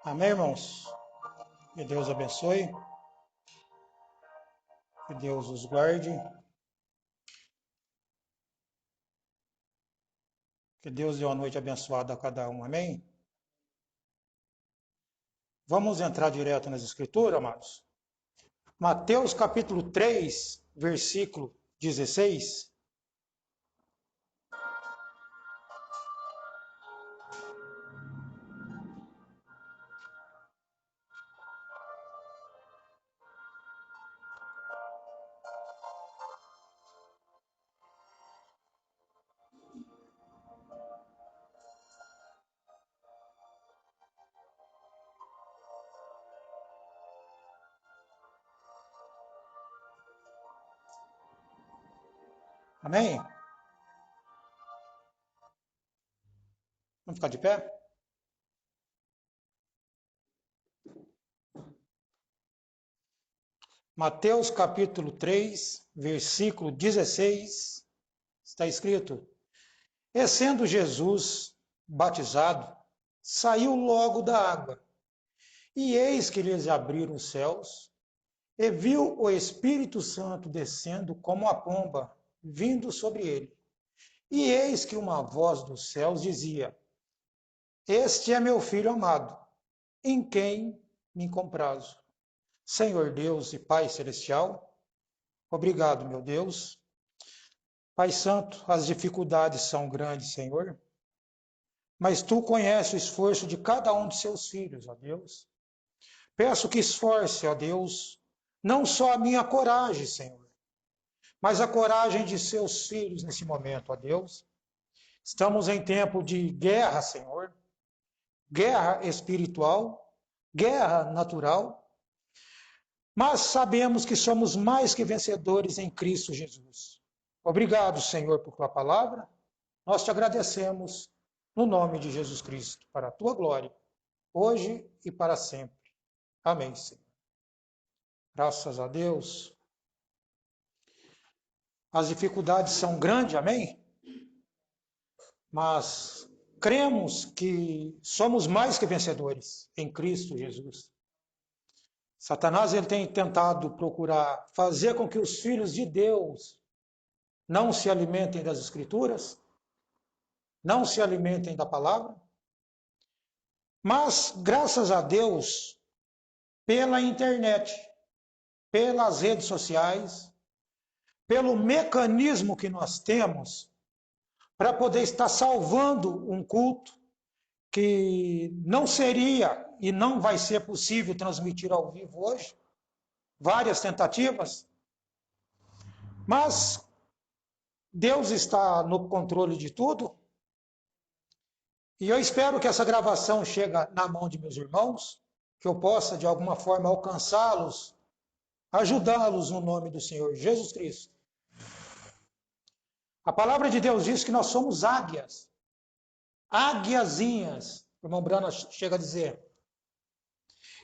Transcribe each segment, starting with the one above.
Amém, irmãos? Que Deus abençoe, que Deus os guarde, que Deus dê uma noite abençoada a cada um, amém? Vamos entrar direto nas Escrituras, amados? Mateus capítulo 3, versículo 16. Amém? Vamos ficar de pé? Mateus capítulo 3, versículo 16, está escrito: E sendo Jesus batizado, saiu logo da água, e eis que lhes abriram os céus, e viu o Espírito Santo descendo como a pomba, vindo sobre ele. E eis que uma voz dos céus dizia: Este é meu filho amado, em quem me comprazo. Senhor Deus e Pai Celestial, obrigado, meu Deus. Pai Santo, as dificuldades são grandes, Senhor, mas Tu conheces o esforço de cada um de seus filhos, ó Deus. Peço que esforce, ó Deus, não só a minha coragem, Senhor, mas a coragem de seus filhos nesse momento, ó Deus. Estamos em tempo de guerra, Senhor, guerra espiritual, guerra natural, mas sabemos que somos mais que vencedores em Cristo Jesus. Obrigado, Senhor, por tua palavra. Nós te agradecemos no nome de Jesus Cristo, para a tua glória, hoje e para sempre. Amém, Senhor. Graças a Deus. As dificuldades são grandes, amém? Mas cremos que somos mais que vencedores em Cristo Jesus. Satanás ele tem tentado procurar fazer com que os filhos de Deus não se alimentem das Escrituras, não se alimentem da palavra. Mas, graças a Deus, pela internet, pelas redes sociais, pelo mecanismo que nós temos para poder estar salvando um culto que não seria e não vai ser possível transmitir ao vivo hoje, várias tentativas, mas Deus está no controle de tudo, e eu espero que essa gravação chegue na mão de meus irmãos, que eu possa de alguma forma alcançá-los, ajudá-los no nome do Senhor Jesus Cristo. A palavra de Deus diz que nós somos águias, águiazinhas, o irmão Brana chega a dizer.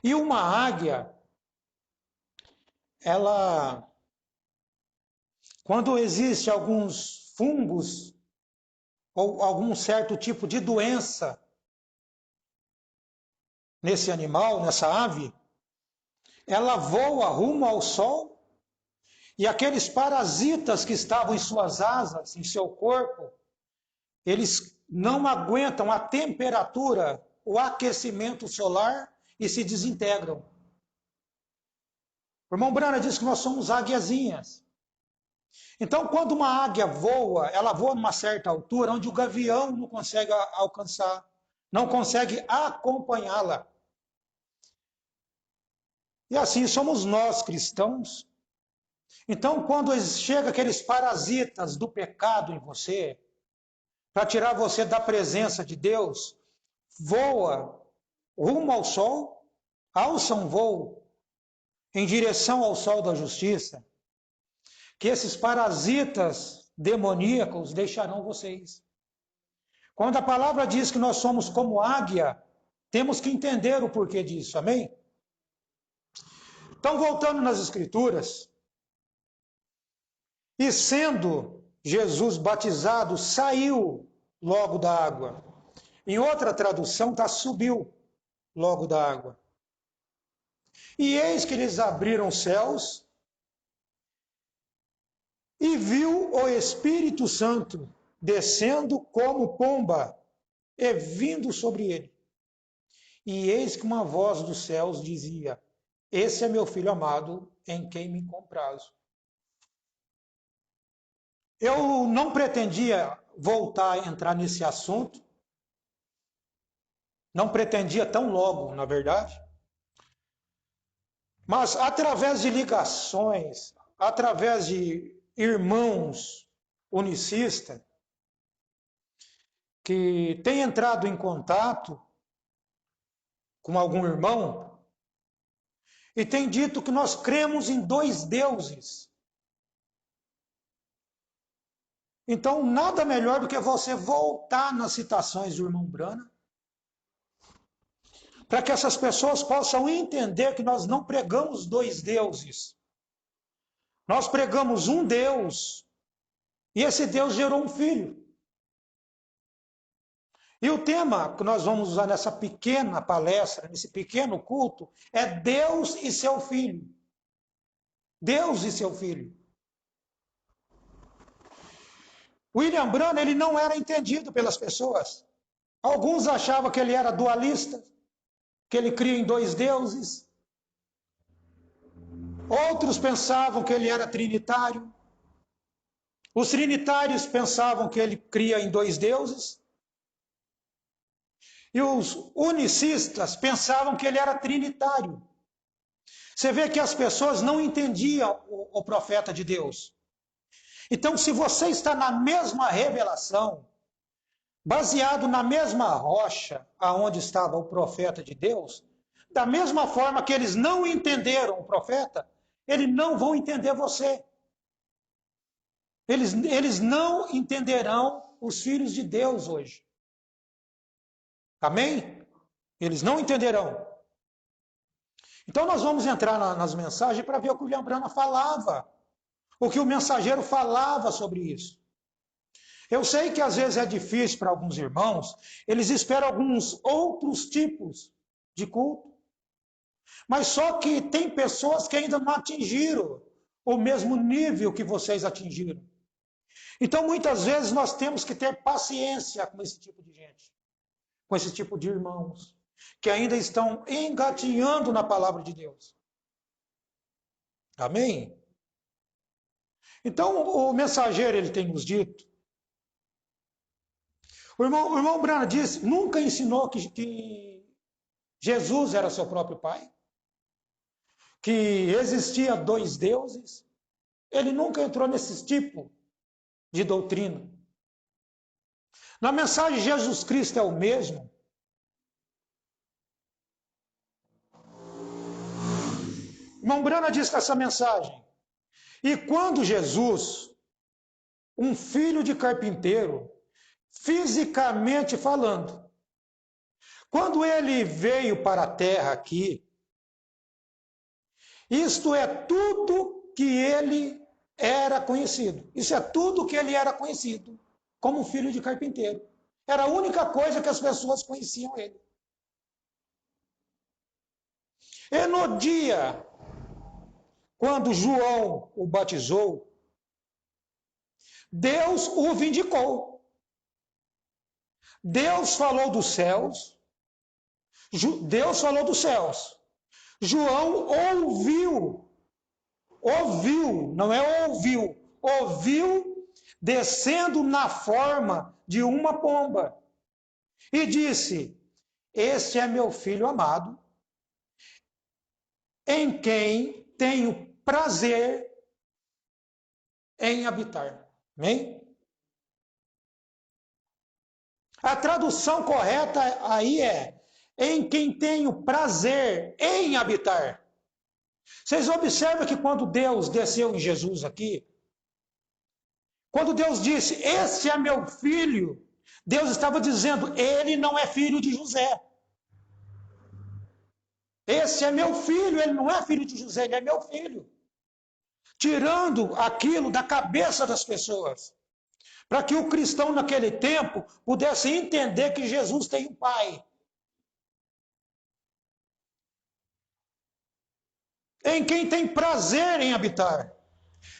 E uma águia, ela, quando existe alguns fungos ou algum certo tipo de doença nesse animal, nessa ave, ela voa rumo ao sol e aqueles parasitas que estavam em suas asas, em seu corpo, eles não aguentam a temperatura, o aquecimento solar e se desintegram. O irmão Brana diz que nós somos águiazinhas. Então, quando uma águia voa, ela voa numa certa altura onde o gavião não consegue alcançar, não consegue acompanhá-la. E assim somos nós, cristãos. Então, quando chega aqueles parasitas do pecado em você, para tirar você da presença de Deus, voa rumo ao sol, alça um voo em direção ao sol da justiça, que esses parasitas demoníacos deixarão vocês. Quando a palavra diz que nós somos como águia, temos que entender o porquê disso, amém? Então, voltando nas Escrituras, e sendo Jesus batizado, saiu logo da água. Em outra tradução está subiu logo da água. E eis que eles abriram os céus, e viu o Espírito Santo descendo como pomba e vindo sobre ele. E eis que uma voz dos céus dizia: esse é meu filho amado, em quem me comprazo. Eu não pretendia voltar a entrar nesse assunto, não pretendia tão logo, na verdade, mas através de ligações, através de irmãos unicistas, que têm entrado em contato com algum irmão e tem dito que nós cremos em dois deuses. Então, nada melhor do que você voltar nas citações do irmão Brana, para que essas pessoas possam entender que nós não pregamos dois deuses. Nós pregamos um Deus, e esse Deus gerou um filho. E o tema que nós vamos usar nessa pequena palestra, nesse pequeno culto, é Deus e seu filho. Deus e seu filho. William Branham, ele não era entendido pelas pessoas. Alguns achavam que ele era dualista, que ele cria em dois deuses. Outros pensavam que ele era trinitário. Os trinitários pensavam que ele cria em dois deuses. E os unicistas pensavam que ele era trinitário. Você vê que as pessoas não entendiam o profeta de Deus. Então, se você está na mesma revelação, baseado na mesma rocha aonde estava o profeta de Deus, da mesma forma que eles não entenderam o profeta, eles não vão entender você. Eles não entenderão os filhos de Deus hoje. Amém? Eles não entenderão. Então nós vamos entrar nas mensagens para ver o que o William Branham falava. O que o mensageiro falava sobre isso. Eu sei que às vezes é difícil para alguns irmãos, eles esperam alguns outros tipos de culto. Mas só que tem pessoas que ainda não atingiram o mesmo nível que vocês atingiram. Então muitas vezes nós temos que ter paciência com esse tipo de gente, com esse tipo de irmãos, que ainda estão engatinhando na palavra de Deus. Amém? Então o mensageiro ele tem nos dito, o irmão Branham disse, nunca ensinou que Jesus era seu próprio pai, que existia dois deuses. Ele nunca entrou nesse tipo de doutrina. Na mensagem, Jesus Cristo é o mesmo. Irmão Branham diz essa mensagem. E quando Jesus, um filho de carpinteiro, fisicamente falando, quando ele veio para a terra aqui, isto é tudo que ele era conhecido. Isso é tudo que ele era conhecido, como filho de carpinteiro. Era a única coisa que as pessoas conheciam ele. E no dia, quando João o batizou, Deus o vindicou. Deus falou dos céus. Deus falou dos céus. João ouviu, não é ouviu descendo na forma de uma pomba. E disse, este é meu filho amado, em quem tenho prazer em habitar. Amém? A tradução correta aí é, em quem tenho prazer em habitar. Vocês observam que quando Deus desceu em Jesus aqui, quando Deus disse, esse é meu filho, Deus estava dizendo, ele não é filho de José. Esse é meu filho, ele não é filho de José, ele é meu filho. Tirando aquilo da cabeça das pessoas, para que o cristão naquele tempo pudesse entender que Jesus tem um pai. em quem tem prazer em habitar.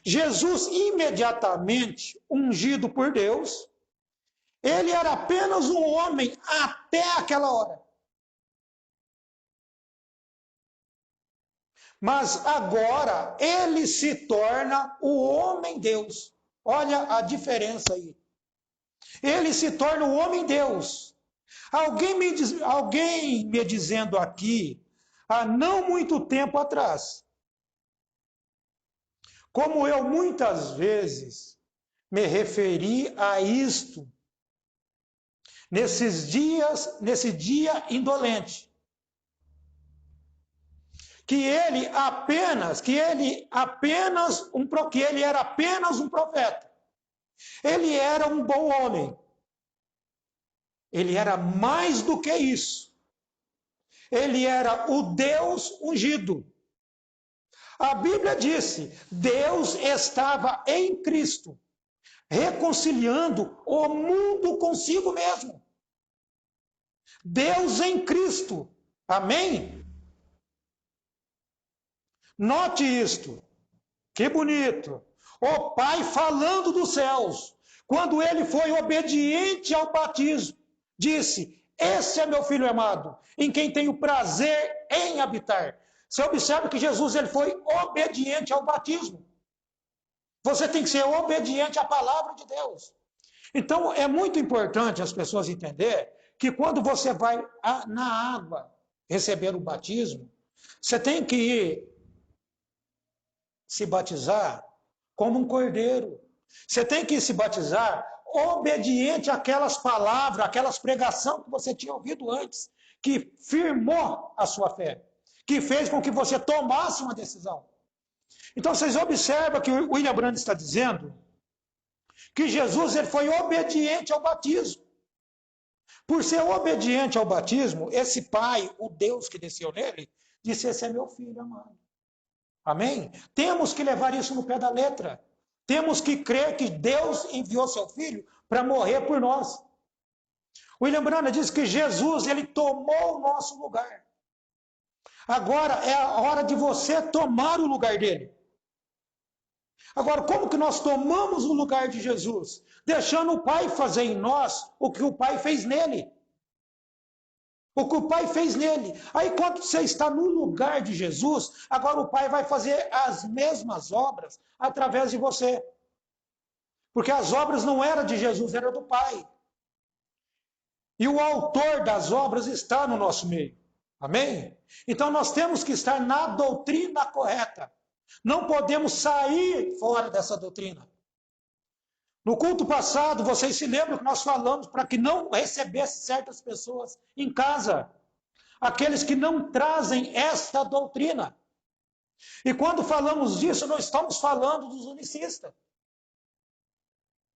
Jesus, imediatamente ungido por Deus, ele era apenas um homem até aquela hora. Mas agora ele se torna o homem-Deus. Olha a diferença aí. Ele se torna o homem-Deus. Alguém me dizendo aqui, há não muito tempo atrás, como eu muitas vezes me referi a isto, nesse dia indolente, que ele era apenas um profeta. Ele era um bom homem. Ele era mais do que isso. Ele era o Deus ungido. A Bíblia disse: Deus estava em Cristo, reconciliando o mundo consigo mesmo. Deus em Cristo. Amém? Note isto. Que bonito. O Pai falando dos céus. Quando ele foi obediente ao batismo, disse: esse é meu filho amado, em quem tenho prazer em habitar. Você observa que Jesus ele foi obediente ao batismo. Você tem que ser obediente à palavra de Deus. Então, é muito importante as pessoas entenderem que quando você vai na água receber o batismo, você tem que ir se batizar como um cordeiro. Você tem que se batizar obediente àquelas palavras, àquelas pregações que você tinha ouvido antes, que firmou a sua fé, que fez com que você tomasse uma decisão. Então vocês observam que o William Branham está dizendo que Jesus ele foi obediente ao batismo. Por ser obediente ao batismo, esse Pai, o Deus que desceu nele, disse: esse é meu filho amado. Amém? Temos que levar isso no pé da letra. Temos que crer que Deus enviou seu filho para morrer por nós. William Branham diz que Jesus ele tomou o nosso lugar. Agora é a hora de você tomar o lugar dele. Agora, como que nós tomamos o lugar de Jesus? Deixando o Pai fazer em nós o que o Pai fez nele. O que o Pai fez nele. Aí, quando você está no lugar de Jesus, agora o Pai vai fazer as mesmas obras através de você. Porque as obras não eram de Jesus, eram do Pai. E o autor das obras está no nosso meio. Amém? Então nós temos que estar na doutrina correta. Não podemos sair fora dessa doutrina. No culto passado, vocês se lembram que nós falamos para que não recebesse certas pessoas em casa. Aqueles que não trazem esta doutrina. E quando falamos disso, não estamos falando dos unicistas.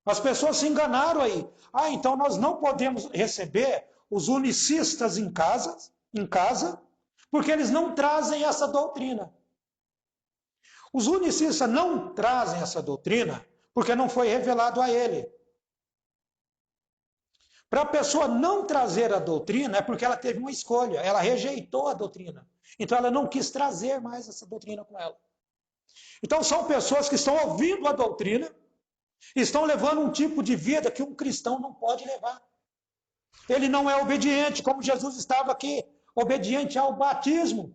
As pessoas se enganaram aí. Então nós não podemos receber os unicistas em casa, porque eles não trazem essa doutrina. Os unicistas não trazem essa doutrina porque não foi revelado a ele. Para a pessoa não trazer a doutrina é porque ela teve uma escolha, ela rejeitou a doutrina. Então ela não quis trazer mais essa doutrina com ela. Então são pessoas que estão ouvindo a doutrina, estão levando um tipo de vida que um cristão não pode levar. Ele não é obediente, como Jesus estava aqui, obediente ao batismo.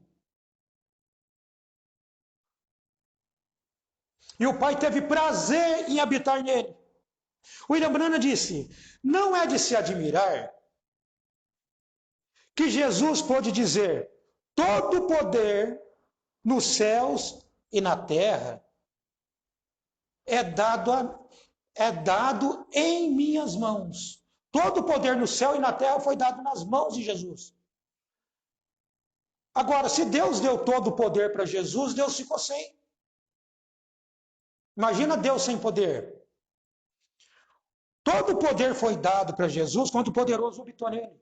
E o Pai teve prazer em habitar nele. William Branham disse: não é de se admirar que Jesus pôde dizer: todo o poder nos céus e na terra é dado em minhas mãos. Todo o poder no céu e na terra foi dado nas mãos de Jesus. Agora, se Deus deu todo o poder para Jesus, Deus ficou sem. Imagina Deus sem poder. Todo o poder foi dado para Jesus quando o poderoso habitou nele.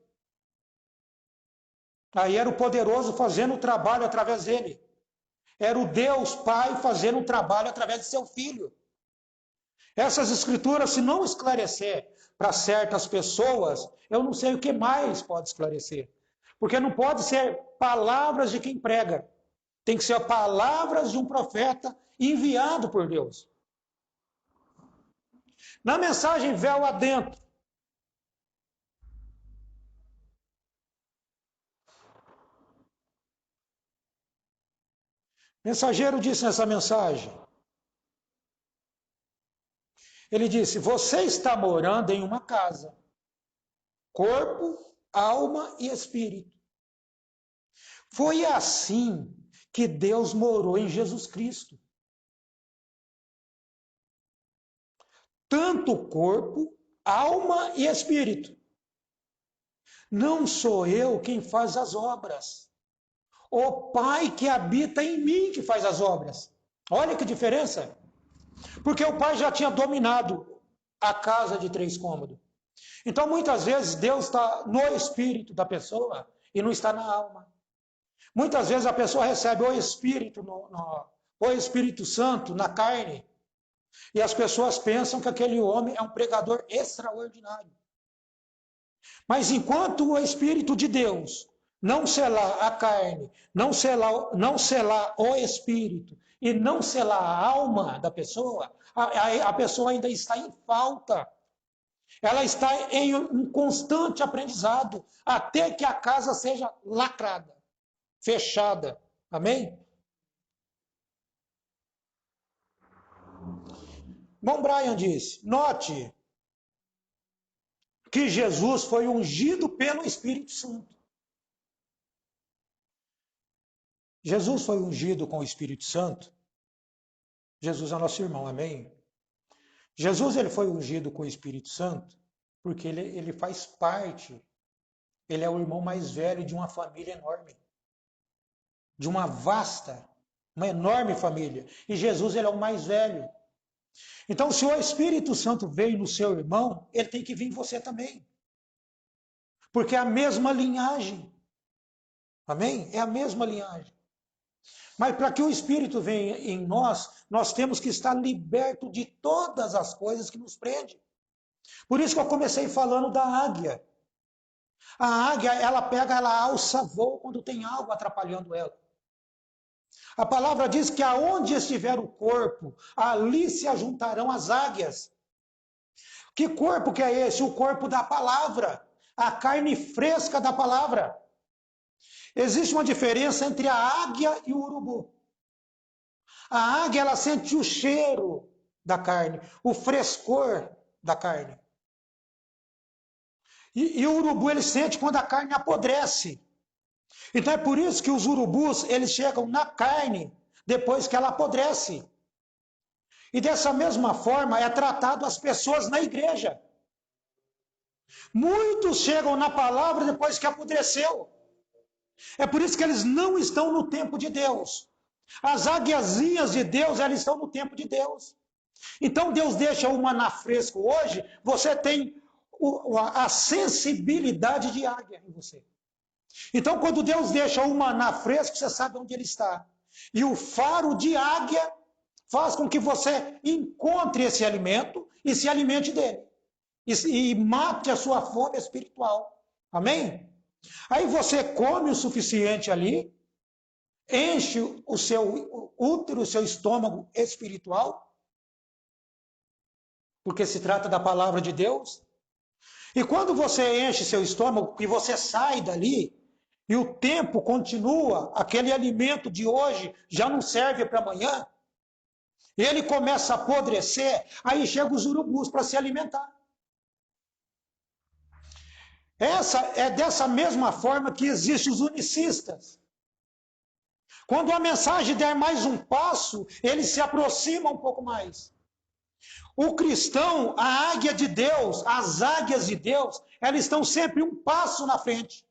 Aí era o poderoso fazendo o trabalho através dele. Era o Deus Pai fazendo um trabalho através de seu Filho. Essas escrituras, se não esclarecer para certas pessoas, eu não sei o que mais pode esclarecer. Porque não pode ser palavras de quem prega. Tem que ser palavras de um profeta enviado por Deus. Na mensagem véu adentro, o mensageiro disse nessa mensagem, ele disse, você está morando em uma casa, corpo, alma e espírito. Foi assim que Deus morou em Jesus Cristo. Tanto corpo, alma e espírito. Não sou eu quem faz as obras. O Pai que habita em mim que faz as obras. Olha que diferença. Porque o Pai já tinha dominado a casa de 3 cômodos. Então, muitas vezes, Deus está no espírito da pessoa e não está na alma. Muitas vezes a pessoa recebe o Espírito, o Espírito Santo na carne. E as pessoas pensam que aquele homem é um pregador extraordinário. Mas enquanto o Espírito de Deus não selar a carne, não selar o Espírito e não selar a alma da pessoa, a pessoa ainda está em falta. Ela está em um constante aprendizado até que a casa seja lacrada, fechada. Amém? Irmão Brian disse, note que Jesus foi ungido pelo Espírito Santo. Jesus foi ungido com o Espírito Santo. Jesus é nosso irmão, amém? Jesus ele foi ungido com o Espírito Santo porque ele faz parte, ele é o irmão mais velho de uma família enorme, de uma enorme família. E Jesus ele é o mais velho. Então, se o Espírito Santo veio no seu irmão, ele tem que vir em você também. Porque é a mesma linhagem. Amém? É a mesma linhagem. Mas para que o Espírito venha em nós, nós temos que estar libertos de todas as coisas que nos prendem. Por isso que eu comecei falando da águia. A águia, ela alça voo quando tem algo atrapalhando ela. A palavra diz que aonde estiver o corpo, ali se ajuntarão as águias. Que corpo que é esse? O corpo da palavra. A carne fresca da palavra. Existe uma diferença entre a águia e o urubu. A águia, ela sente o cheiro da carne, o frescor da carne. E o urubu, ele sente quando a carne apodrece. Então é por isso que os urubus, eles chegam na carne depois que ela apodrece. E dessa mesma forma é tratado as pessoas na igreja. Muitos chegam na palavra depois que apodreceu. É por isso que eles não estão no tempo de Deus. As águiazinhas de Deus, elas estão no tempo de Deus. Então Deus deixa o maná fresco hoje, você tem a sensibilidade de águia em você. Então quando Deus deixa o maná fresco, você sabe onde ele está. E o faro de águia faz com que você encontre esse alimento e se alimente dele. E mate a sua fome espiritual. Amém? Aí você come o suficiente ali, enche o seu útero, o seu estômago espiritual, porque se trata da palavra de Deus. E quando você enche seu estômago e você sai dali, e o tempo continua, aquele alimento de hoje já não serve para amanhã, ele começa a apodrecer, aí chegam os urubus para se alimentar. É dessa mesma forma que existem os unicistas. Quando a mensagem der mais um passo, ele se aproxima um pouco mais. O cristão, a águia de Deus, as águias de Deus, elas estão sempre um passo na frente.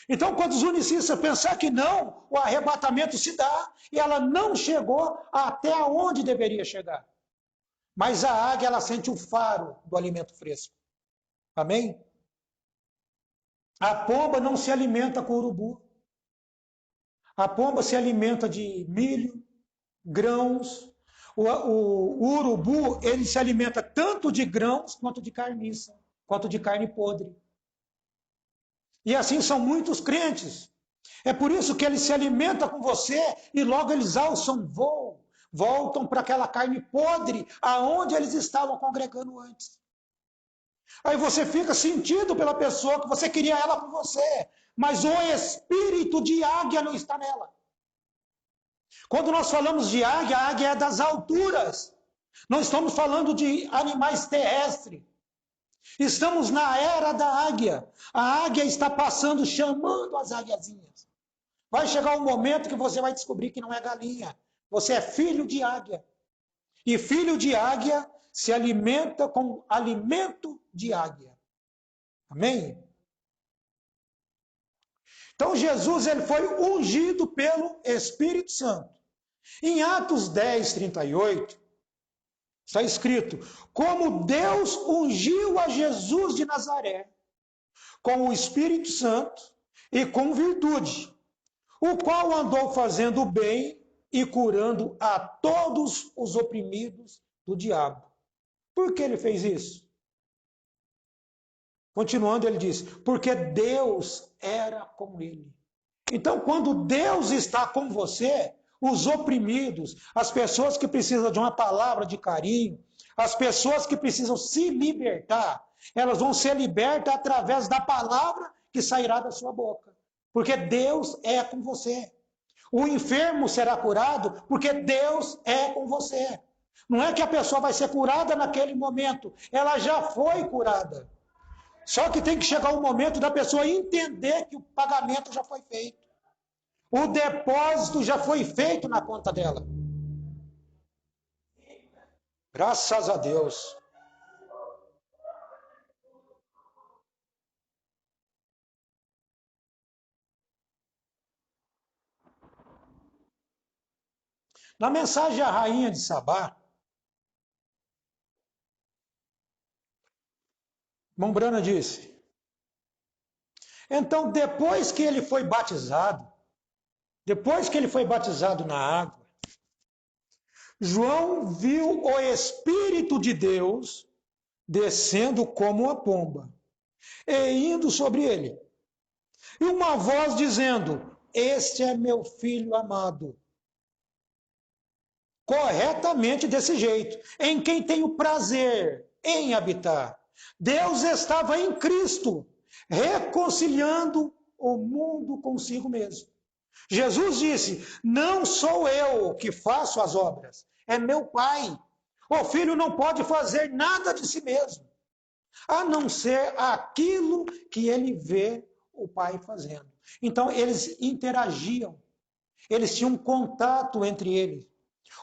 Então, quando os unicistas pensar que não, o arrebatamento se dá e ela não chegou até onde deveria chegar. Mas a águia, ela sente o faro do alimento fresco. Amém? A pomba não se alimenta com urubu. A pomba se alimenta de milho, grãos. O urubu, ele se alimenta tanto de grãos quanto de carniça, quanto de carne podre. E assim são muitos crentes. É por isso que ele se alimenta com você e logo eles alçam voo, voltam para aquela carne podre aonde eles estavam congregando antes. Aí você fica sentido pela pessoa que você queria ela com você, mas o espírito de águia não está nela. Quando nós falamos de águia, a águia é das alturas. Não estamos falando de animais terrestres. Estamos na era da águia. A águia está passando, chamando as águiazinhas. Vai chegar um momento que você vai descobrir que não é galinha. Você é filho de águia. E filho de águia se alimenta com alimento de águia. Amém? Então Jesus ele foi ungido pelo Espírito Santo. Em Atos 10, 38, está escrito: como Deus ungiu a Jesus de Nazaré com o Espírito Santo e com virtude, o qual andou fazendo o bem e curando a todos os oprimidos do diabo. Por que ele fez isso? Continuando, ele diz: porque Deus era com ele. Então, quando Deus está com você, os oprimidos, as pessoas que precisam de uma palavra de carinho, as pessoas que precisam se libertar, elas vão ser libertas através da palavra que sairá da sua boca. Porque Deus é com você. O enfermo será curado porque Deus é com você. Não é que a pessoa vai ser curada naquele momento, ela já foi curada. Só que tem que chegar o momento da pessoa entender que o pagamento já foi feito. O depósito já foi feito na conta dela. Graças a Deus. Na mensagem à rainha de Sabá, Mombrana disse: então, depois que ele foi batizado na água, João viu o Espírito de Deus descendo como uma pomba e indo sobre ele. E uma voz dizendo: este é meu filho amado. Corretamente desse jeito, em quem tenho prazer em habitar. Deus estava em Cristo, reconciliando o mundo consigo mesmo. Jesus disse: não sou eu que faço as obras, é meu Pai. O filho não pode fazer nada de si mesmo, a não ser aquilo que ele vê o Pai fazendo. Então eles interagiam, eles tinham um contato entre eles.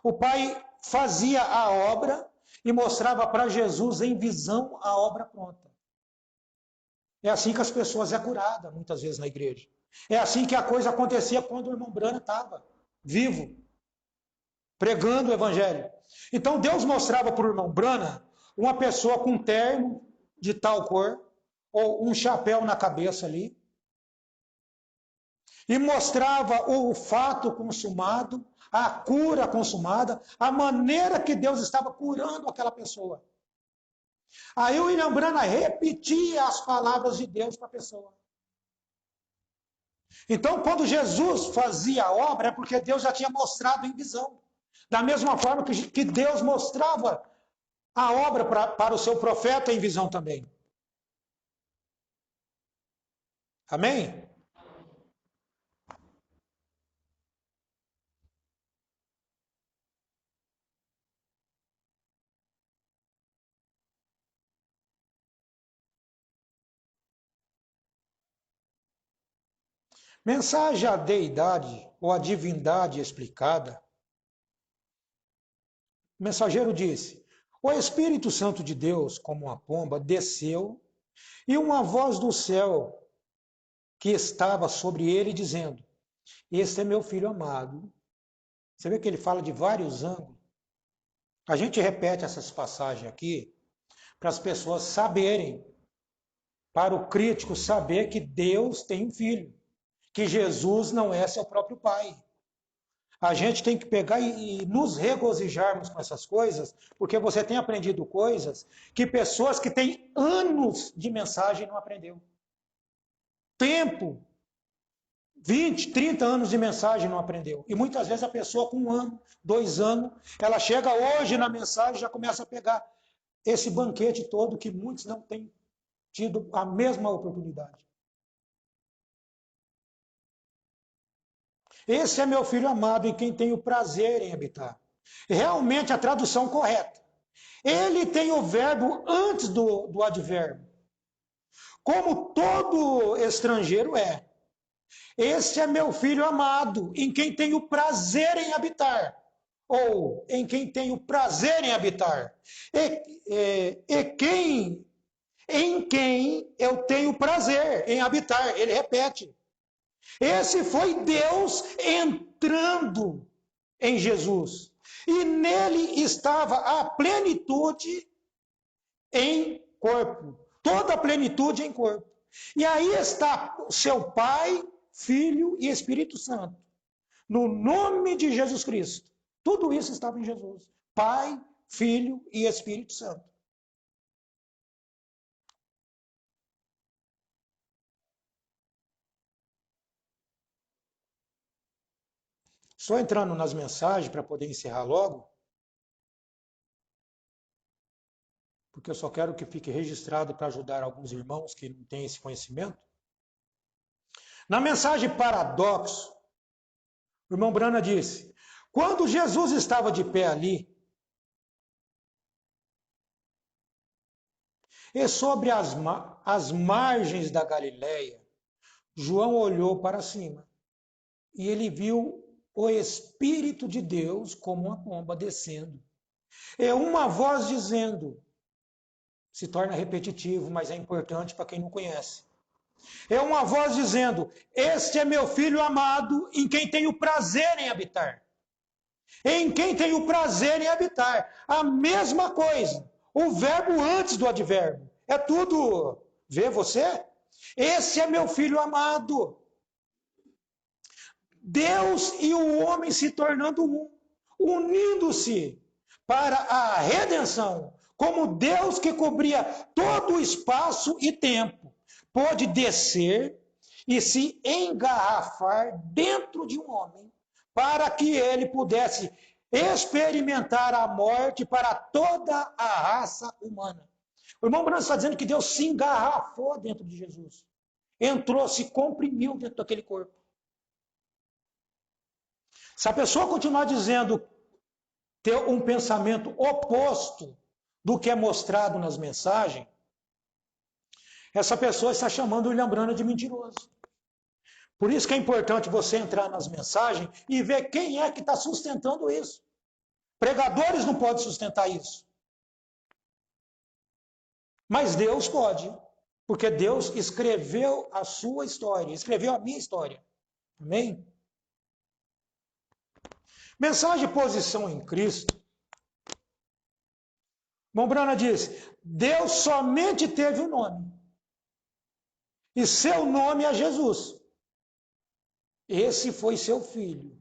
O Pai fazia a obra e mostrava para Jesus em visão a obra pronta. É assim que as pessoas é curada muitas vezes na igreja. É assim que a coisa acontecia quando o irmão Brana estava vivo, pregando o evangelho. Então Deus mostrava para o irmão Brana uma pessoa com um terno de tal cor, ou um chapéu na cabeça ali, e mostrava o fato consumado, a cura consumada, a maneira que Deus estava curando aquela pessoa. Aí o William Brana repetia as palavras de Deus para a pessoa. Então, quando Jesus fazia a obra, é porque Deus já tinha mostrado em visão. Da mesma forma que Deus mostrava a obra para o seu profeta em visão também. Amém? Mensagem à deidade ou à divindade explicada. O mensageiro disse: o Espírito Santo de Deus, como uma pomba, desceu, e uma voz do céu que estava sobre ele, dizendo: este é meu filho amado. Você vê que ele fala de vários ângulos. A gente repete essas passagens aqui para as pessoas saberem, para o crítico saber que Deus tem um filho, que Jesus não é seu próprio pai. A gente tem que pegar e nos regozijarmos com essas coisas, porque você tem aprendido coisas que pessoas que têm anos de mensagem não aprendeu. Tempo 20, 30 anos de mensagem não aprendeu. E muitas vezes a pessoa com 1 ano, 2 anos, ela chega hoje na mensagem e já começa a pegar esse banquete todo que muitos não têm tido a mesma oportunidade. Esse é meu filho amado em quem tenho prazer em habitar. Realmente a tradução correta. Ele tem o verbo antes do advérbio. Como todo estrangeiro é. Esse é meu filho amado, em quem tenho prazer em habitar. Ou em quem tenho prazer em habitar. Em quem eu tenho prazer em habitar. Ele repete. Esse foi Deus entrando em Jesus. E nele estava a plenitude em corpo. Toda a plenitude em corpo. E aí está o seu Pai, Filho e Espírito Santo. No nome de Jesus Cristo. Tudo isso estava em Jesus. Pai, Filho e Espírito Santo. Só entrando nas mensagens para poder encerrar logo, porque eu só quero que fique registrado para ajudar alguns irmãos que não têm esse conhecimento. Na mensagem Paradoxo, o irmão Brana disse: quando Jesus estava de pé ali, e sobre as margens da Galileia, João olhou para cima e ele viu o Espírito de Deus como uma pomba descendo. E uma voz dizendo, se torna repetitivo, mas é importante para quem não conhece. É uma voz dizendo: este é meu filho amado, em quem tenho prazer em habitar. Em quem tenho prazer em habitar. A mesma coisa. O verbo antes do advérbio. É tudo. Vê você? Esse é meu filho amado. Deus e o homem se tornando um, unindo-se para a redenção, como Deus que cobria todo o espaço e tempo, pôde descer e se engarrafar dentro de um homem, para que ele pudesse experimentar a morte para toda a raça humana. O irmão Branco está dizendo que Deus se engarrafou dentro de Jesus. Entrou, se comprimiu dentro daquele corpo. Se a pessoa continuar dizendo, ter um pensamento oposto do que é mostrado nas mensagens, essa pessoa está chamando o William Branham de mentiroso. Por isso que é importante você entrar nas mensagens e ver quem é que está sustentando isso. Pregadores não podem sustentar isso. Mas Deus pode, porque Deus escreveu a sua história, escreveu a minha história. Amém? Mensagem de posição em Cristo. Mombrana diz: Deus somente teve um nome. E seu nome é Jesus. Esse foi seu filho.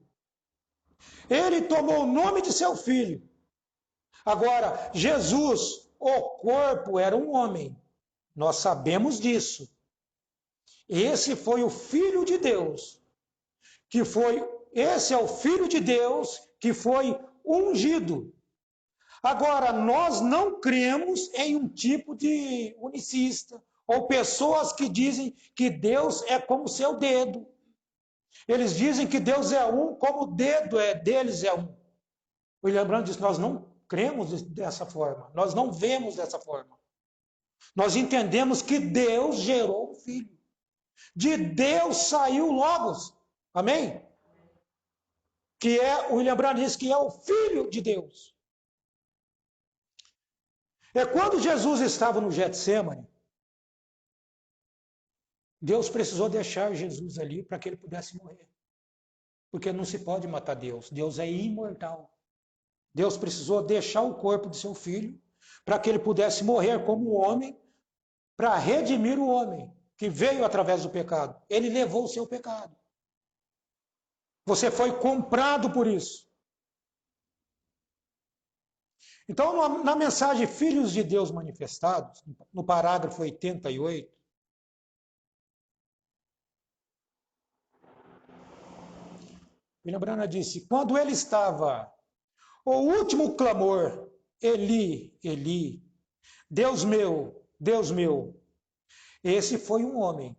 Ele tomou o nome de seu filho. Agora, Jesus, o corpo era um homem. Nós sabemos disso. Esse foi o Filho de Deus, esse é o Filho de Deus que foi ungido. Agora, nós não cremos em um tipo de unicista, ou pessoas que dizem que Deus é como seu dedo. Eles dizem que Deus é um, como o dedo deles é um. O William Branham diz: nós não cremos dessa forma, nós não vemos dessa forma. Nós entendemos que Deus gerou o Filho. De Deus saiu o Logos. Amém? Que é, o William Branham diz que é o Filho de Deus. É quando Jesus estava no Getsemane, Deus precisou deixar Jesus ali para que ele pudesse morrer. Porque não se pode matar Deus. Deus é imortal. Deus precisou deixar o corpo de seu filho para que ele pudesse morrer como homem, para redimir o homem que veio através do pecado. Ele levou o seu pecado. Você foi comprado por isso. Então, na mensagem Filhos de Deus Manifestados, no parágrafo 88, William Branham disse, quando ele estava, o último clamor, Eli, Eli, Deus meu, esse foi um homem.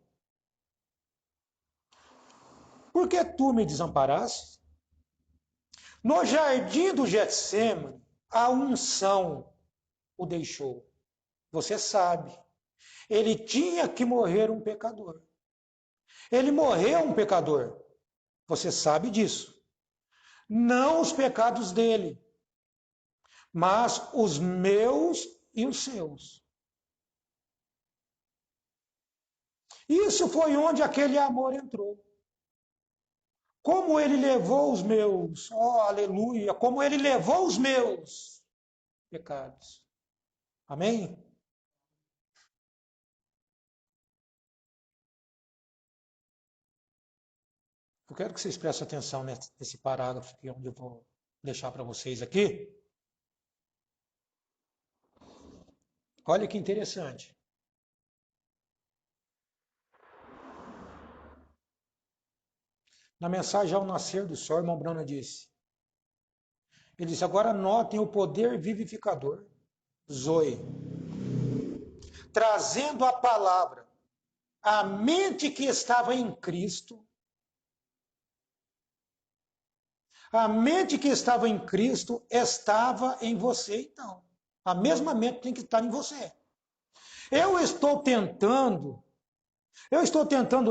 Por que tu me desamparaste? No jardim do Getsêmani, a unção o deixou. Você sabe, ele tinha que morrer um pecador. Ele morreu um pecador. Você sabe disso. Não os pecados dele, mas os meus e os seus. Isso foi onde aquele amor entrou. Como ele levou os meus, oh aleluia, como ele levou os meus pecados. Amém? Eu quero que vocês prestem atenção nesse parágrafo aqui, onde eu vou deixar para vocês aqui. Olha que interessante. Na mensagem ao nascer do sol, irmão Branham disse. Ele disse, agora notem o poder vivificador, Zoe, trazendo a palavra, a mente que estava em Cristo. A mente que estava em Cristo estava em você, então. A mesma mente tem que estar em você. Eu estou tentando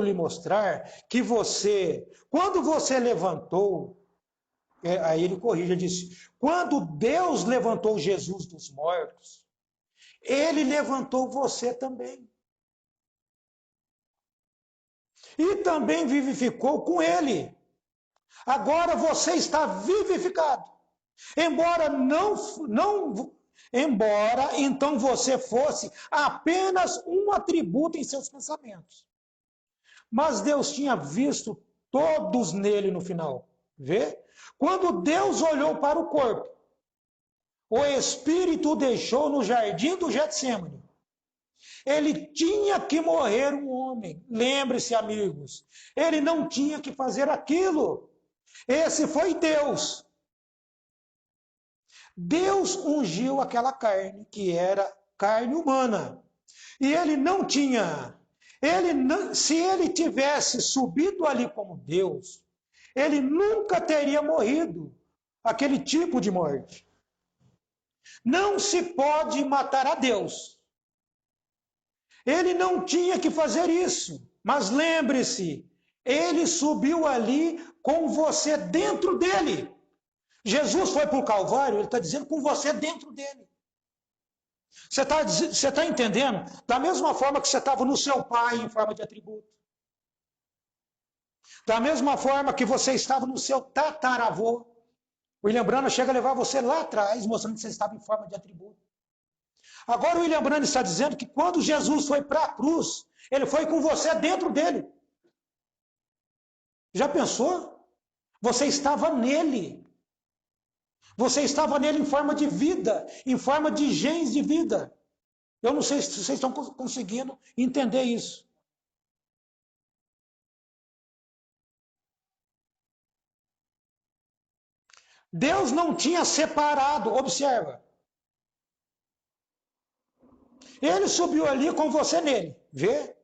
lhe mostrar que você, quando você levantou, aí ele corrige, ele disse, quando Deus levantou Jesus dos mortos, ele levantou você também. E também vivificou com ele. Agora você está vivificado. Embora então você fosse apenas um atributo em seus pensamentos. Mas Deus tinha visto todos nele no final. Vê? Quando Deus olhou para o corpo, o Espírito o deixou no jardim do Getsêmani. Ele tinha que morrer um homem. Lembre-se, amigos, ele não tinha que fazer aquilo. Esse foi Deus. Deus ungiu aquela carne, que era carne humana. E ele não tinha. Se ele tivesse subido ali como Deus, ele nunca teria morrido aquele tipo de morte. Não se pode matar a Deus. Ele não tinha que fazer isso. Mas lembre-se, ele subiu ali com você dentro dele. Jesus foi para o Calvário, ele está dizendo com você dentro dele. Você está entendendo? Da mesma forma que você estava no seu pai em forma de atributo. Da mesma forma que você estava no seu tataravô. O William Branham chega a levar você lá atrás, mostrando que você estava em forma de atributo. Agora o William Branham está dizendo que quando Jesus foi para a cruz, ele foi com você dentro dele. Já pensou? Você estava nele. Você estava nele em forma de vida, em forma de genes de vida. Eu não sei se vocês estão conseguindo entender isso. Deus não tinha separado, observa. Ele subiu ali com você nele, vê?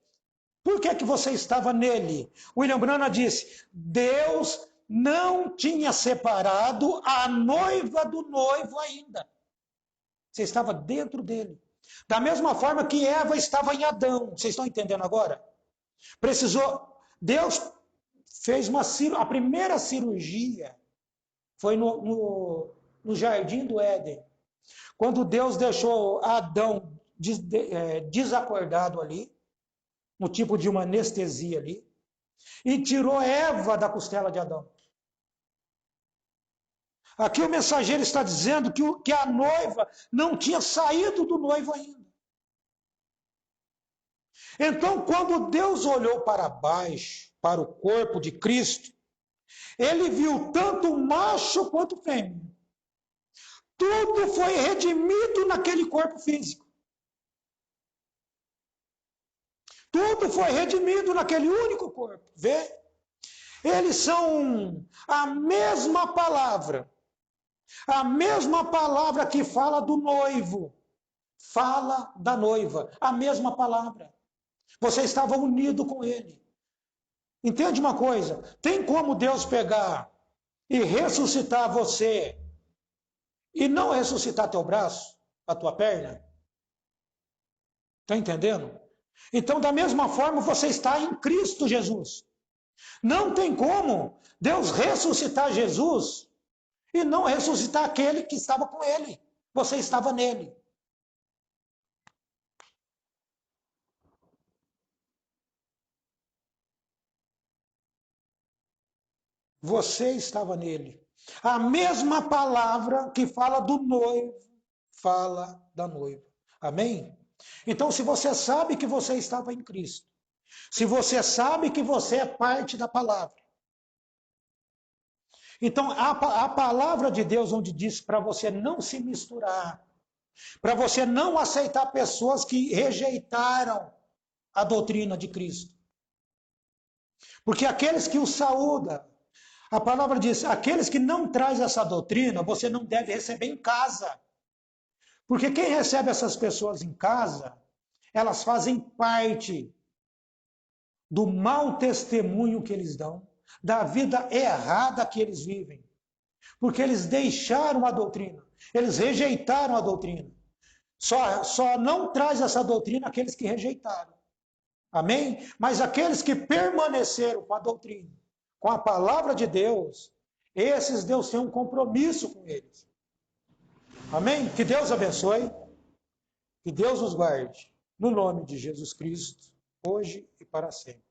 Por que você estava nele? William Branham disse, Deus não tinha separado a noiva do noivo ainda. Você estava dentro dele. Da mesma forma que Eva estava em Adão. Vocês estão entendendo agora? Deus fez a primeira cirurgia foi no jardim do Éden. Quando Deus deixou Adão desacordado ali, no tipo de uma anestesia ali, e tirou Eva da costela de Adão. Aqui o mensageiro está dizendo que a noiva não tinha saído do noivo ainda. Então, quando Deus olhou para baixo, para o corpo de Cristo, ele viu tanto macho quanto fêmea. Tudo foi redimido naquele corpo físico. Tudo foi redimido naquele único corpo. Vê? Eles são a mesma palavra que fala do noivo, fala da noiva, a mesma palavra. Você estava unido com ele. Entende uma coisa? Tem como Deus pegar e ressuscitar você e não ressuscitar teu braço, a tua perna? Está entendendo? Então, da mesma forma, você está em Cristo Jesus. Não tem como Deus ressuscitar Jesus e não ressuscitar aquele que estava com ele. Você estava nele. Você estava nele. A mesma palavra que fala do noivo, fala da noiva. Amém? Então, se você sabe que você estava em Cristo, se você sabe que você é parte da palavra, então a palavra de Deus, onde diz para você não se misturar, para você não aceitar pessoas que rejeitaram a doutrina de Cristo. Porque aqueles que o saúdam, a palavra diz, aqueles que não trazem essa doutrina, você não deve receber em casa. Porque quem recebe essas pessoas em casa, elas fazem parte do mau testemunho que eles dão, da vida errada que eles vivem. Porque eles deixaram a doutrina, eles rejeitaram a doutrina. Só não traz essa doutrina aqueles que rejeitaram. Amém? Mas aqueles que permaneceram com a doutrina, com a palavra de Deus, esses Deus tem um compromisso com eles. Amém? Que Deus abençoe, que Deus nos guarde, no nome de Jesus Cristo, hoje e para sempre.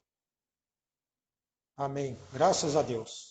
Amém. Graças a Deus.